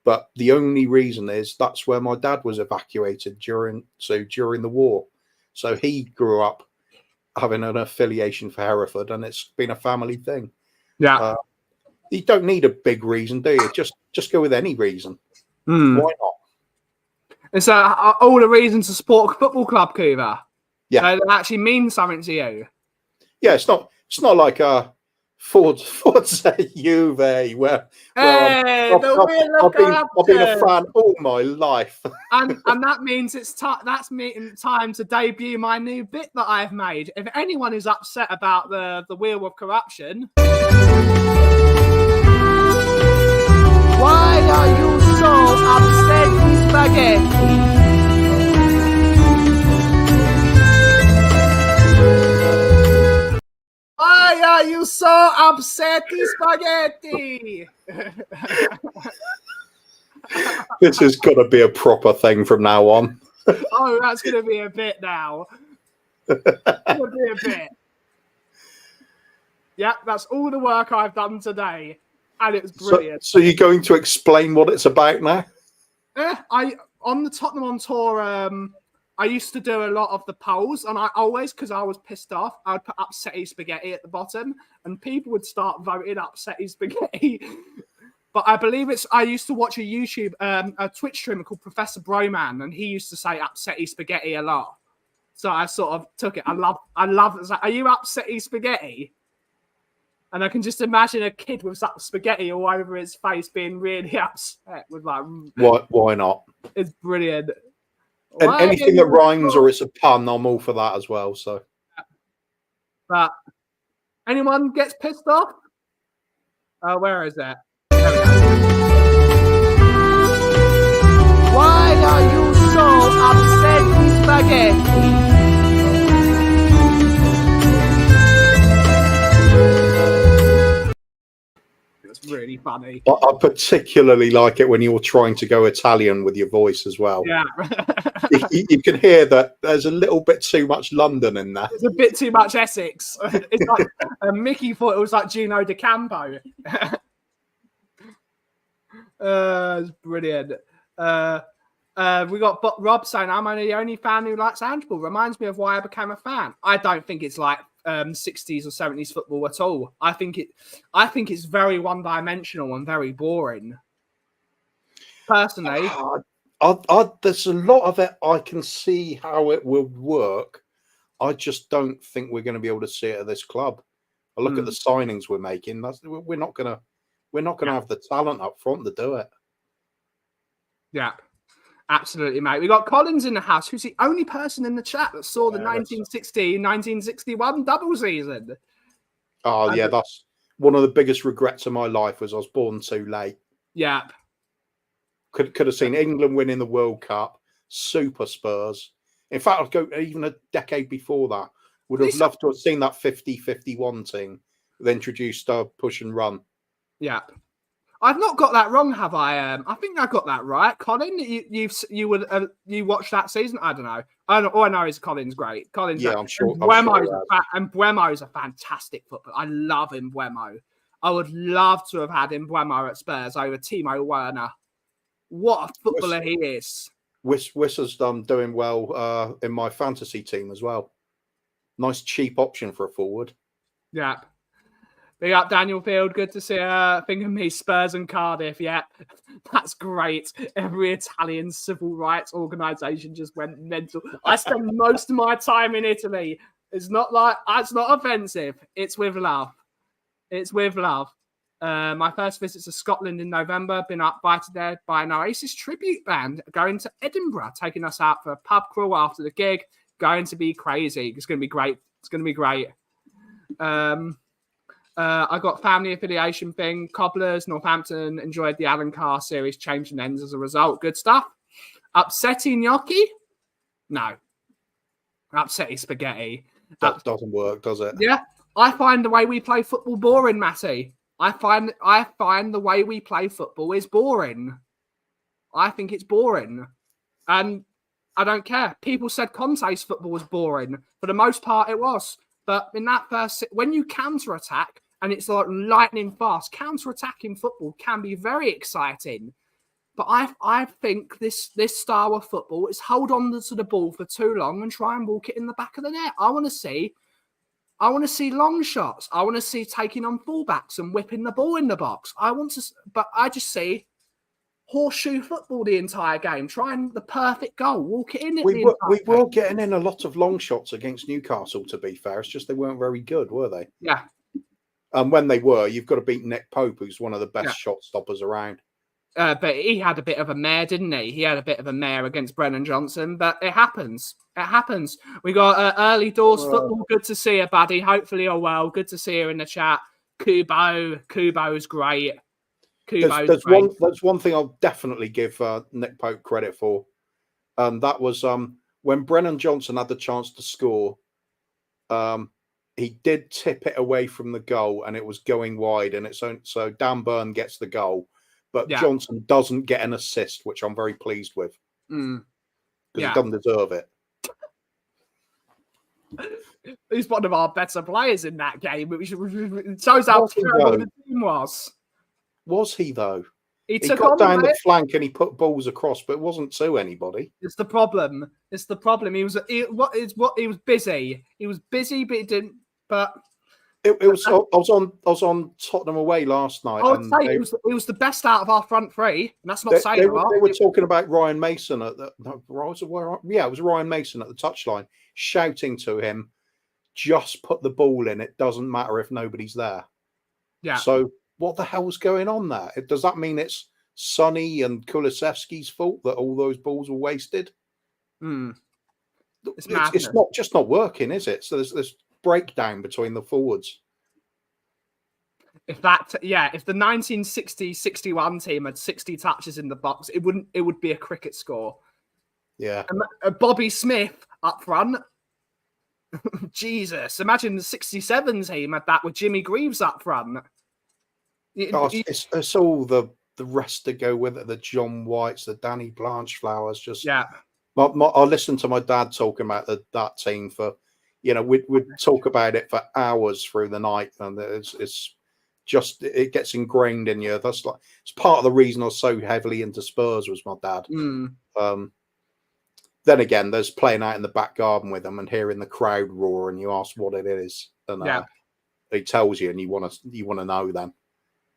But the only reason is that's where my dad was evacuated during the war. So he grew up having an affiliation for Hereford, and it's been a family thing. Yeah. You don't need a big reason, do you? Just go with any reason. Why not? It's all the reasons to support a football club, Coover. Yeah, that actually means something to you. Yeah, it's not like a Forza Juve where I've been a fan all my life. and that means it's time to debut my new bit that I've made. If anyone is upset about the wheel of corruption, why are you so upset, spaghetti? Why are you so upset, spaghetti? This is going to be a proper thing from now on. Oh, that's going to be a bit now. Going to be a bit. Yeah, that's all the work I've done today, and it's brilliant. So you're going to explain what it's about now? On the Tottenham on tour, I used to do a lot of the polls, and I always, because I was pissed off, I would put upsetty spaghetti at the bottom, and people would start voting upsetty spaghetti. But I believe I used to watch a Twitch streamer called Professor Broman, and he used to say upsetty spaghetti a lot. So I sort of took it. I love it. Like, are you upsetty spaghetti? And I can just imagine a kid with that spaghetti all over his face being really upset with like... Why not? It's brilliant. And anything that rhymes or it's a pun, I'm all for that as well. So, but anyone gets pissed off? Where is that? Why are you so upset, spaghetti? It's really funny. I particularly like it when you're trying to go Italian with your voice as well. Yeah. you can hear that there's a little bit too much London in there. There's a bit too much Essex. It's like Mickey thought it was like Gino De Campo. It's brilliant. We got Rob saying, I'm only the only fan who likes handball. Reminds me of why I became a fan. I don't think it's like 60s or 70s football at all. I think it's very one-dimensional and very boring. Personally, there's a lot of it. I can see how it will work. I just don't think we're going to be able to see it at this club. I look at the signings we're making. We're not going to have the talent up front to do it. Yeah. Absolutely, mate. We got Collins in the house, who's the only person in the chat that saw the 1960-1961 double season. Oh, yeah, that's one of the biggest regrets of my life was I was born too late. Yeah. Could have seen England winning the World Cup, Super Spurs. In fact, I'd go even a decade before that. Would have loved to have seen that 50-51 team that introduced push and run. Yeah. I've not got that wrong, have I? I think I got that right. Colin, you watched that season? I don't know. All I know is Colin's great. Colin's yeah, great. I'm sure. And Buemo's a fantastic footballer. I love Buemo. I would love to have had Buemo at Spurs over Timo Werner. What a footballer he is. Wissa's doing well in my fantasy team as well. Nice cheap option for a forward. Yeah. Big up Daniel Field. Good to see think of me, Spurs and Cardiff. Yeah, that's great. Every Italian civil rights organisation just went mental. I spend most of my time in Italy. It's not offensive. It's with love. It's with love. My first visit to Scotland in November. Been invited there by an Oasis tribute band going to Edinburgh, taking us out for a pub crawl after the gig. Going to be crazy. It's going to be great. It's going to be great. I got family affiliation thing. Cobblers, Northampton enjoyed the Alan Carr series, changed and ends as a result. Good stuff. Upsetty gnocchi? No. Upsetty spaghetti. That doesn't work, does it? Yeah. I find the way we play football boring, Matty. I find the way we play football is boring. I think it's boring. And I don't care. People said Conte's football was boring. For the most part, it was. But in that first, when you counter-attack, and it's like lightning fast, counter-attacking football can be very exciting. But I think this style of football is hold on to the ball for too long and try and walk it in the back of the net. I want to see I want to see long shots. I want to see taking on fullbacks and whipping the ball in the box. But I just see horseshoe football the entire game, trying the perfect goal, walk it in. We were getting in a lot of long shots against Newcastle, to be fair. It's just they weren't very good, were they? Yeah. And when they were, you've got to beat Nick Pope, who's one of the best shot stoppers around. But he had a bit of a mare, didn't he? He had a bit of a mare against Brennan Johnson, but it happens. It happens. We got early doors football. Good to see you, buddy. Hopefully you're well. Good to see you in the chat. Kubo's great. There's one thing I'll definitely give Nick Pope credit for. That was when Brennan Johnson had the chance to score. He did tip it away from the goal, and it was going wide, and so Dan Burn gets the goal, but Johnson doesn't get an assist, which I'm very pleased with because he doesn't deserve it. He's one of our better players in that game, which shows how terrible the team was. Was he though? He got down the flank and he put balls across, but it wasn't to anybody. It's the problem. He was busy. He was busy, but he didn't. But I was on Tottenham away last night. I would say it was the best out of our front three, and that's not saying a lot. They were talking about Ryan Mason it was Ryan Mason at the touchline shouting to him, "Just put the ball in. It doesn't matter if nobody's there." Yeah. So what the hell's going on there? Does that mean it's Sonny and Kulusevski's fault that all those balls were wasted? It's not working, is it? So there's this breakdown between the forwards. If the 1960-61 team had 60 touches in the box, it would be a cricket score. Yeah. Bobby Smith up front. Jesus, imagine the 67 team had that with Jimmy Greaves up front. It's all the rest to go with it. The John Whites, the Danny Blanchflowers. I listened to my dad talking about that team for, we'd talk about it for hours through the night, and it gets ingrained in you. It's part of the reason I was so heavily into Spurs was my dad. Then again, there's playing out in the back garden with them and hearing the crowd roar, and you ask what it is, and he tells you, and you want to know then.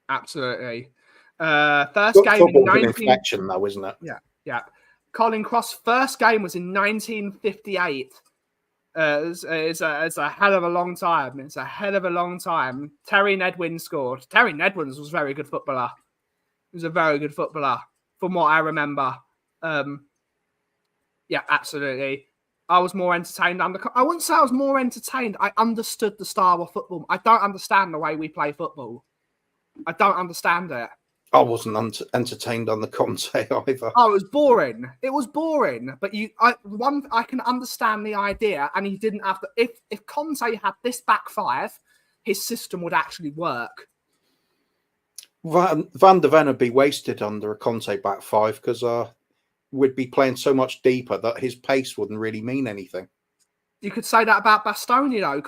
Absolutely. First game in 19... infection, though, isn't it? Yeah. Colin Cross' first game was in 1958. It's a hell of a long time. It's a hell of a long time. Terry Nedwin scored. Terry Nedwin was a very good footballer. He was a very good footballer, from what I remember. Yeah, absolutely. I was more entertained. I wouldn't say I was more entertained. I understood the style of football. I don't understand the way we play football. I don't understand it. I wasn't entertained on the Conte either. Oh, it was boring. It was boring. But I can understand the idea, and he didn't have to. If Conte had this back five, his system would actually work. Van der Ven would be wasted under a Conte back five because we'd be playing so much deeper that his pace wouldn't really mean anything. You could say that about Bastoni, though,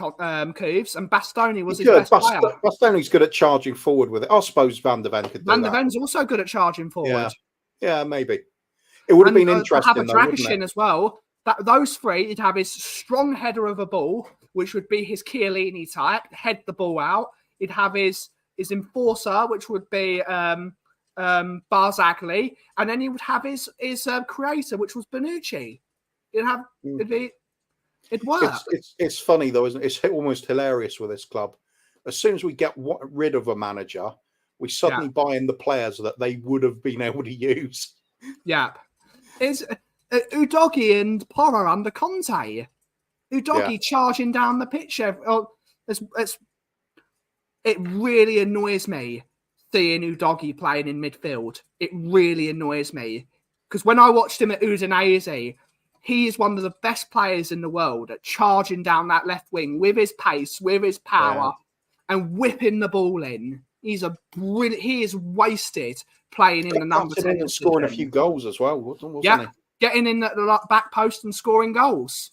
Cooves, and Bastoni was his best player. Bastoni's good at charging forward with it. I suppose Van der Ven could do that. Van der Ven's also good at charging forward. Yeah, maybe. It would have been interesting, have a Dragishin as well. Those three, you'd have his strong header of a ball, which would be his Chiellini type, head the ball out. He'd have his enforcer, which would be Barzagli, and then he would have his creator, which was Bonucci. It'd work. It's funny though, isn't it? It's almost hilarious with this club. As soon as we get rid of a manager, we suddenly buy in the players that they would have been able to use. Yeah, it's Udogie and Porro under Conte. Udogie charging down the pitch. It really annoys me seeing Udogie playing in midfield. It really annoys me because when I watched him at Udinese, he is one of the best players in the world at charging down that left wing with his pace, with his power, and whipping the ball in. He is wasted playing in the number 10 and scoring a few goals as well, wasn't he? Getting in the back post and scoring goals.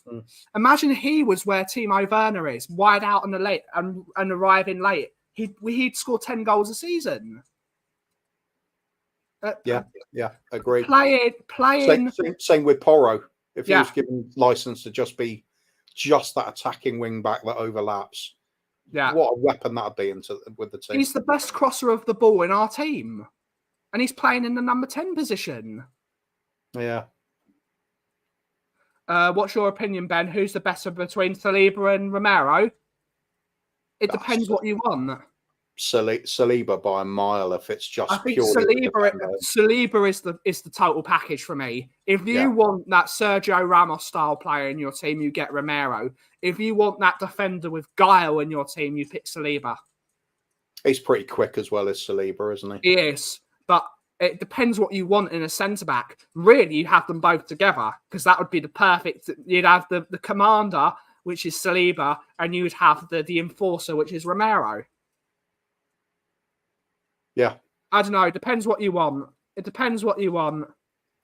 Imagine he was where Timo Werner is, wide out on the late and arriving late. He'd score 10 goals a season. Agreed. Playing. Same with Porro. If he was given license to just be just that attacking wing back that overlaps. Yeah. What a weapon that'd be with the team. He's the best crosser of the ball in our team. And he's playing in the number 10 position. Yeah. What's your opinion, Ben? Who's the better between Saliba and Romero? It depends what you want. Saliba by a mile if it's just I think purely Saliba is the total package for me. If you want that Sergio Ramos style player in your team, you get Romero. If you want that defender with guile in your team, you pick Saliba. He's pretty quick as well as Saliba, isn't he? He is, but it depends what you want in a centre back. Really, you have them both together because that would be the perfect. You'd have the commander, which is Saliba, and you'd have the enforcer, which is Romero. Yeah. I don't know. It depends what you want. It depends what you want.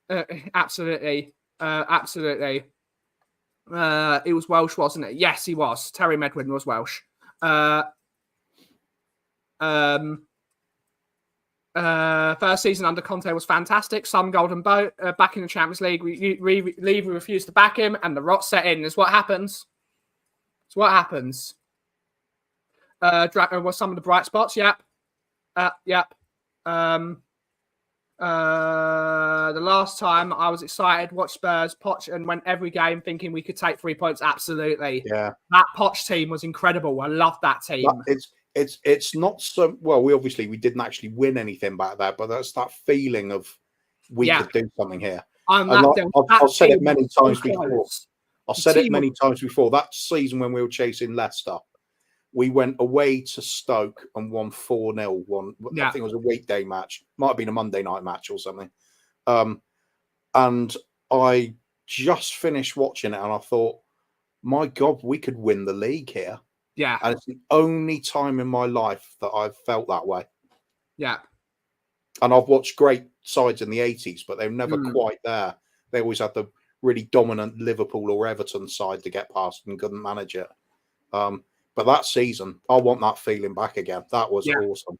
Absolutely. Absolutely. He was Welsh, wasn't it? Yes, he was. Terry Medwin was Welsh. First season under Conte was fantastic. Some golden boat. Back in the Champions League, we refused to back him, and the rot set in. Is what happens. It's what happens. Was some of the bright spots. Yep. Yep. The last time I was excited, watched Spurs, Poch, and went every game thinking we could take 3 points. Absolutely. Yeah. That Poch team was incredible. I love that team. It's not so well. We didn't actually win anything back there, but that's that feeling of we could do something here. I've said it many times before. I've said it many times before. That season when we were chasing Leicester, we went away to Stoke and won 4-0. I think it was a weekday match. Might have been a Monday night match or something. And I just finished watching it and I thought, my God, we could win the league here. Yeah. And it's the only time in my life that I've felt that way. Yeah. And I've watched great sides in the 80s, but they were never quite there. They always had the really dominant Liverpool or Everton side to get past and couldn't manage it. But that season, I want that feeling back again. That was awesome.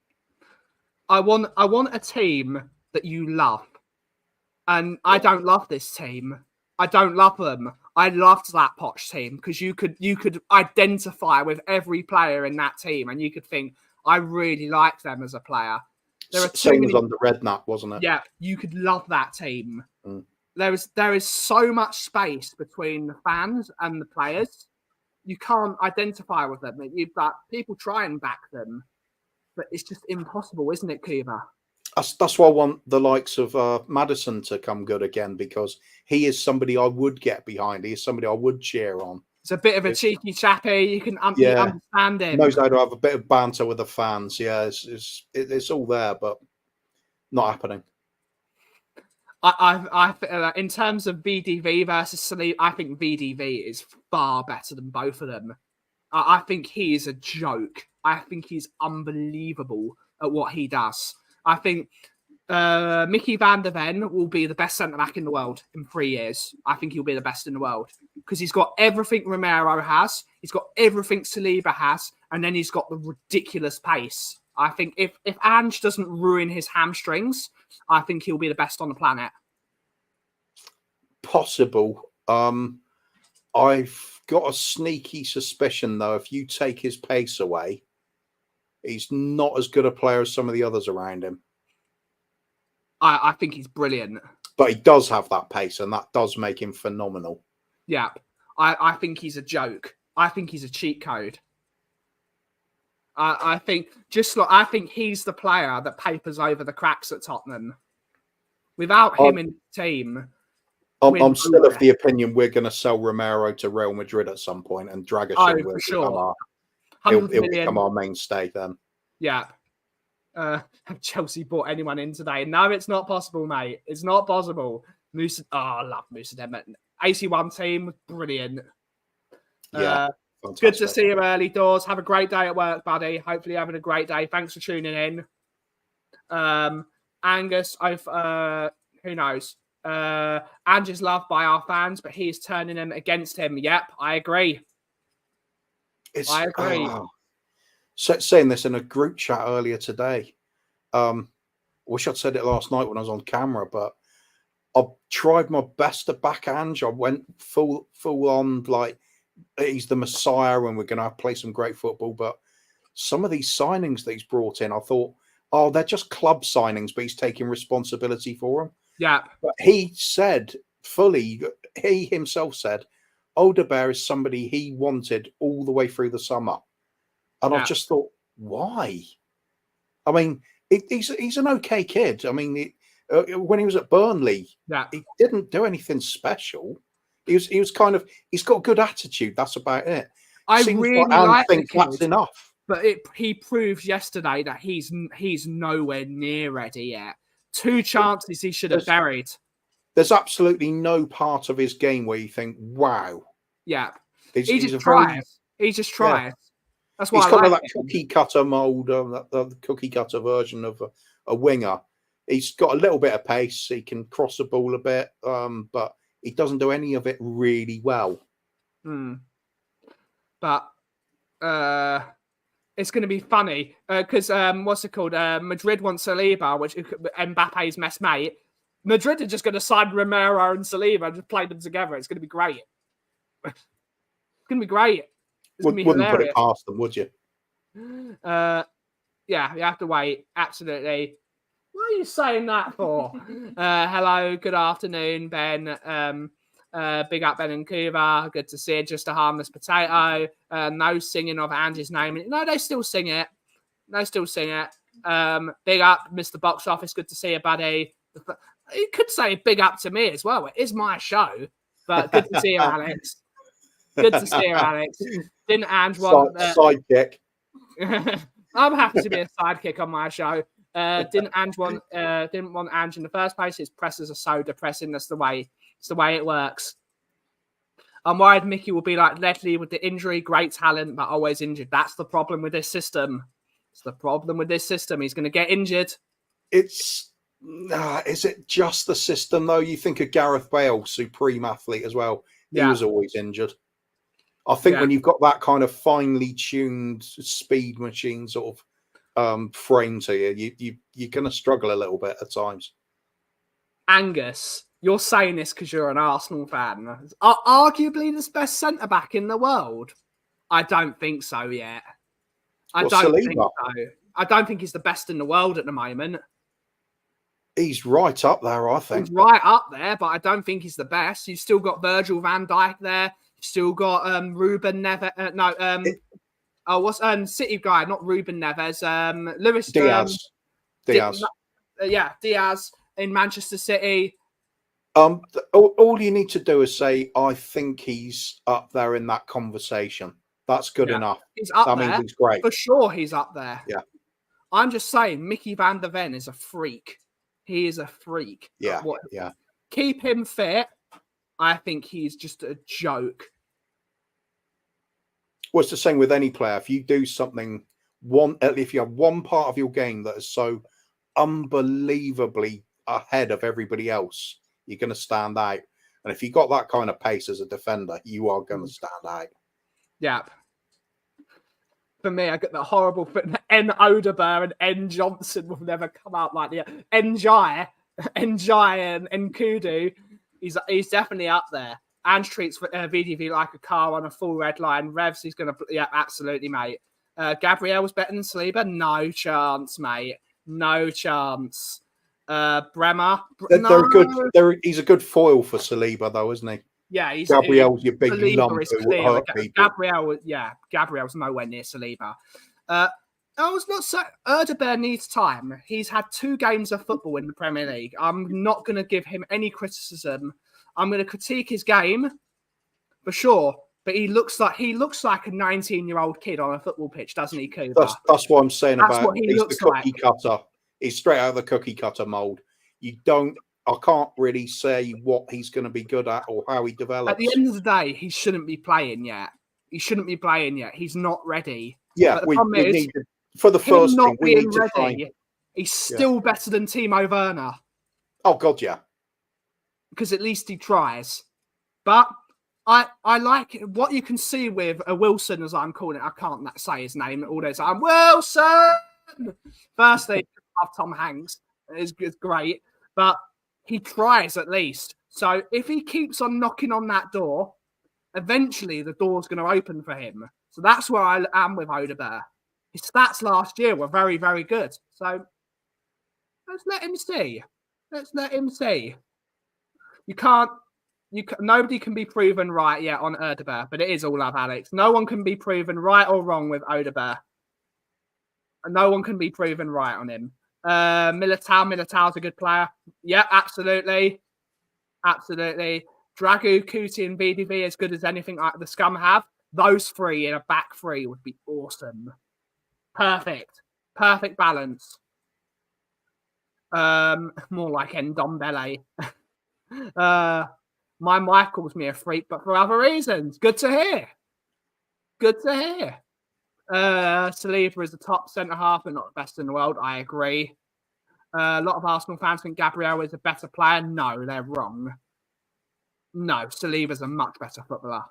I want a team that you love. And I don't love this team. I don't love them. I loved that Poch team because you could identify with every player in that team and you could think, I really like them as a player. Same as under Redknapp, wasn't it? Yeah, you could love that team. There is so much space between the fans and the players. You can't identify with them. You've got people try and back them, but it's just impossible, isn't it, Kiva? That's why I want the likes of Maddison to come good again because he is somebody I would get behind. He is somebody I would cheer on. It's a bit of a cheeky chappy. You can understand him. Knows how to have a bit of banter with the fans. Yeah, it's all there, but not happening. I in terms of VDV versus Saliba, I think VDV is far better than both of them. I think he is a joke. I think he's unbelievable at what he does. I think Mickey van der Ven will be the best centre-back in the world in 3 years. I think he'll be the best in the world because he's got everything Romero has. He's got everything Saliba has. And then he's got the ridiculous pace. I think if Ange doesn't ruin his hamstrings, I think he'll be the best on the planet. Possible. I've got a sneaky suspicion, though, if you take his pace away, he's not as good a player as some of the others around him. I think he's brilliant. But he does have that pace, and that does make him phenomenal. Yeah. I think he's a joke. I think he's a cheat code. I think he's the player that papers over the cracks at Tottenham. Without him in the team... I'm still of the opinion we're going to sell Romero to Real Madrid at some point and Dragic will become our mainstay then. Yeah. Have Chelsea bought anyone in today? No, it's not possible, mate. It's not possible. I love Musa Dembele. AC1 team, brilliant. Yeah. Good to see you early doors. Have a great day at work, buddy. Hopefully you're having a great day. Thanks for tuning in. Angus, who knows? Ange is loved by our fans, but he is turning them against him. Yep, I agree. I agree. Saying this in a group chat earlier today. Wish I'd said it last night when I was on camera, but I've tried my best to back Ange. I went full on, like he's the Messiah and we're going to play some great football. But some of these signings that he's brought in, I thought, oh, they're just club signings, but he's taking responsibility for them. Yeah. But he said fully, he himself said, Odegaard is somebody he wanted all the way through the summer. And I just thought, why? I mean, he's an okay kid. I mean, when he was at Burnley, he didn't do anything special. He was kind of, he's got a good attitude. That's about it. I really like the kid, that's enough. But he proves yesterday that he's nowhere near ready yet. 2 chances he should have buried. There's absolutely no part of his game where you think, wow. Yeah. He just tries. He just tries. That's why he's kind of that cookie cutter mold, the cookie cutter version of a winger. He's got a little bit of pace. He can cross the ball a bit, but he doesn't do any of it really well. But it's going to be funny because what's it called? Madrid wants Saliba, which Mbappe's best mate. Madrid are just going to sign Romero and Saliba and just play them together. It's going to be great. It's going to be great. Wouldn't put it past them, would you? Yeah, you have to wait. Absolutely. What are you saying that for? Hello, good afternoon, Ben. Big up Ben and Cuba. Good to see you. Just a harmless potato. No singing of Andy's name. No, they still sing it. Big up, Mr. Box Office. Good to see you, buddy. You could say big up to me as well. It is my show. But good to see you, Alex. Good to see you, Alex. Didn't Ange want sidekick? I'm happy to be a sidekick on my show. Didn't want Ange in the first place. His presses are so depressing. That's the way it works. I'm worried Mickey will be like Ledley with the injury, great talent, but always injured. That's the problem with this system. It's the problem with this system. He's going to get injured. Is it just the system though? You think of Gareth Bale, supreme athlete as well. He was always injured. I think when you've got that kind of finely tuned speed machine sort of frame to you're going to struggle a little bit at times. Angus, you're saying this because you're an Arsenal fan. Arguably the best centre-back in the world? I don't think so yet. I don't think so. I don't think he's the best in the world at the moment. He's right up there, I think. He's right up there, but I don't think he's the best. You've still got Virgil van Dijk there. You've still got Ruben Neves. City guy, not Ruben Neves. Luis Diaz. Diaz in Manchester City. All you need to do is say, I think he's up there in that conversation. That's good enough. He's up there. That means he's great. For sure he's up there. Yeah. I'm just saying, Mickey van der Ven is a freak. He is a freak. Yeah. Keep him fit. I think he's just a joke. Well, it's the same with any player. If you do something, if you have one part of your game that is so unbelievably ahead of everybody else, you're going to stand out. And if you got that kind of pace as a defender, you are going to stand out. Yeah. For me, I get the horrible N. Odegaard and N. Johnson will never come out like the Njai and Nkudu. He's definitely up there. Ange treats VDV like a car on a full red line. Revs, he's going to... absolutely, mate. Gabriel's better than Saliba? No chance, mate. No chance. Bremer? They're good. He's a good foil for Saliba, though, isn't he? Yeah, Gabriel's your big lump who will hurt people. Gabriel's nowhere near Saliba. I was not saying Odegaard needs time. He's had 2 games of football in the Premier League. I'm not going to give him any criticism. I'm going to critique his game for sure, but he looks like a 19-year-old kid on a football pitch, doesn't he, Cooper? That's what I'm saying about he's the cookie cutter. He's straight out of the cookie cutter mold. I can't really say what he's going to be good at or how he develops. At the end of the day, he shouldn't be playing yet. He's not ready. Yeah, we need to, for the first thing, we need to try. He's still better than Timo Werner. Oh, God, yeah. Because at least he tries. But I like what you can see with a Wilson, as I'm calling it. I can't say his name all the time. Wilson! Firstly, I love Tom Hanks. It's great. But he tries at least. So if he keeps on knocking on that door eventually the door's going to open for him. So that's where I am with Odegaard. His stats last year were very, very good. So let's let him see. Let's let him see. Nobody can be proven right yet on Odegaard, but it is all up, Alex. No one can be proven right or wrong with Odegaard. No one can be proven right on him. Militao's a good player. Yeah, absolutely. Absolutely. Dragu, Kuti, and VDV as good as anything like the Scum have. Those three in a back three would be awesome. Perfect. Perfect balance. More like Ndombele. My Mike calls me a freak, but for other reasons. Good to hear. Good to hear. Saliba is the top centre-half, but not the best in the world. I agree. A lot of Arsenal fans think Gabriel is a better player. No, they're wrong. No, Saliba's a much better footballer.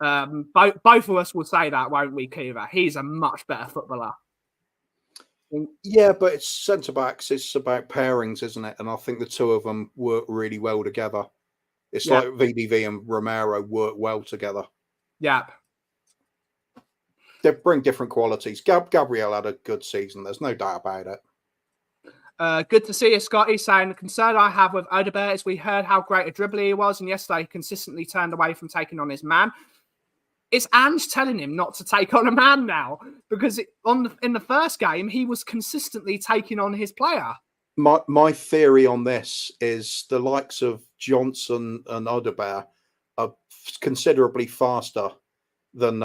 Both of us will say that, won't we, Kuva? He's a much better footballer. Yeah, but it's centre-backs. It's about pairings, isn't it? And I think the two of them work really well together. It's like VDV and Romero work well together. Yeah. They bring different qualities. Gabriel had a good season. There's no doubt about it. Good to see you, Scotty, saying the concern I have with Odegaard is we heard how great a dribbler he was, and yesterday he consistently turned away from taking on his man. It's Ange telling him not to take on a man now, because in the first game, he was consistently taking on his player. My theory on this is the likes of Johnson and Odegaard are considerably faster than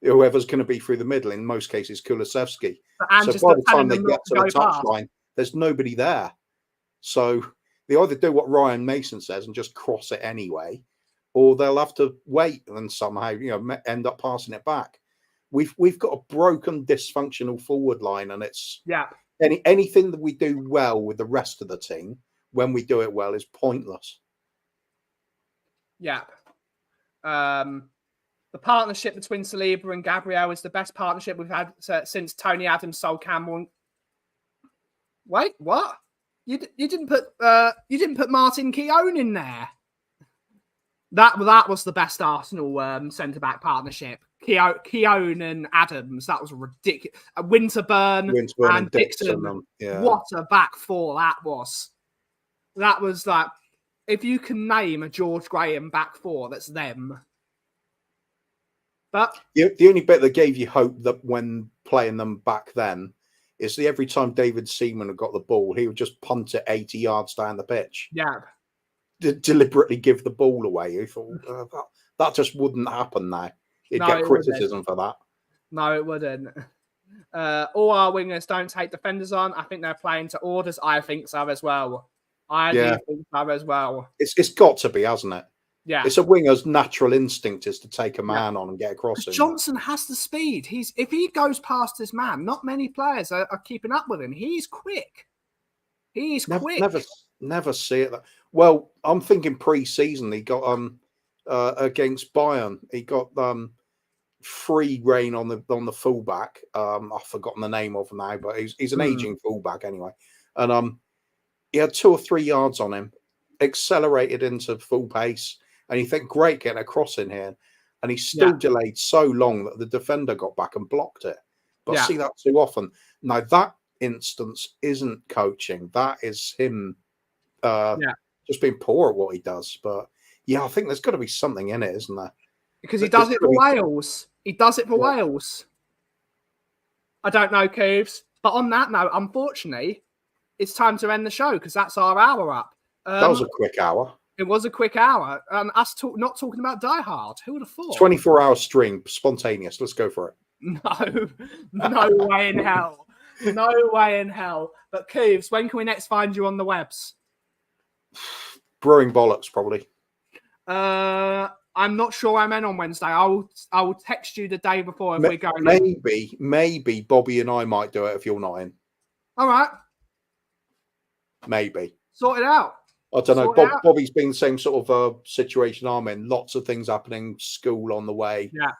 whoever's going to be through the middle, in most cases, Kulusevski. So by the time they get to the touchline, there's nobody there. So they either do what Ryan Mason says and just cross it anyway, or they'll have to wait and somehow, end up passing it back. We've got a broken, dysfunctional forward line, and it's anything that we do well with the rest of the team, when we do it well, is pointless. Yeah. The partnership between Saliba and Gabriel is the best partnership we've had since Tony Adams sold Campbell. Wait, what? You didn't put Martin Keown in there. That was the best Arsenal centre back partnership. Keown and Adams. That was ridiculous. Winterburn and Dixon. What a back four that was. That was like, if you can name a George Graham back four, that's them. But the only bit that gave you hope that when playing them back then is that every time David Seaman had got the ball, he would just punt it 80 yards down the pitch. Yeah. Deliberately give the ball away. You thought that just wouldn't happen now. You'd get criticism for that. No, it wouldn't. All our wingers don't take defenders on. I think they're playing to orders. I think so as well. I do think so as well. It's got to be, hasn't it? Yeah, it's a winger's natural instinct is to take a man on and get across him. Johnson has the speed. If he goes past his man, not many players are keeping up with him. He's quick. He's quick. Never see it. Well, I'm thinking pre-season he got against Bayern. He got free reign on the fullback. I've forgotten the name of him now, but he's an aging fullback anyway. And he had 2 or 3 yards on him, accelerated into full pace. And you think, great, getting across in here. And he still delayed so long that the defender got back and blocked it. But I see that too often. Now, that instance isn't coaching. That is him just being poor at what he does. But, I think there's got to be something in it, isn't there? Because he does it for Wales. He does it for Wales. I don't know, Cooves. But on that note, unfortunately, it's time to end the show because that's our hour up. That was a quick hour. It was a quick hour. And us not talking about Die Hard. Who would have thought? 24-hour stream, spontaneous. Let's go for it. No way in hell. No way in hell. But Cooves, when can we next find you on the webs? Brewing Bollocks, probably. I'm not sure I'm in on Wednesday. I will text you the day before if we're going. Maybe Bobby and I might do it if you're not in. All right. Maybe. Sort it out. I don't know. Bobby's been the same sort of situation I'm in. Lots of things happening. School on the way. Yeah.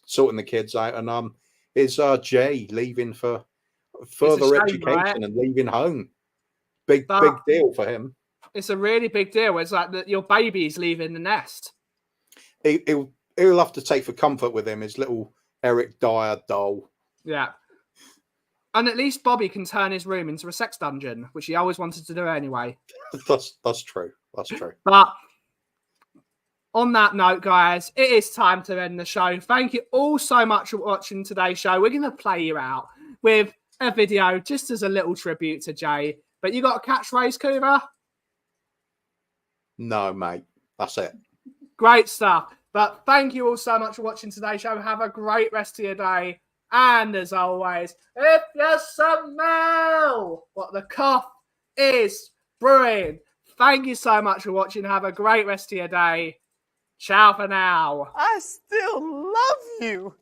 Sorting the kids out. And is Jay leaving for further education and leaving home. Big deal for him. It's a really big deal. It's like your baby's leaving the nest. he'll have to take for comfort with him his little Eric Dyer doll. Yeah. And at least Bobby can turn his room into a sex dungeon, which he always wanted to do anyway. That's true. That's true. But on that note, guys, it is time to end the show. Thank you all so much for watching today's show. We're going to play you out with a video just as a little tribute to Jay. But you got a catchphrase, Cooper? No, mate. That's it. Great stuff. But thank you all so much for watching today's show. Have a great rest of your day. And as always, if you smell what the cough is brewing, thank you so much for watching. Have a great rest of your day. Ciao for now. I still love you.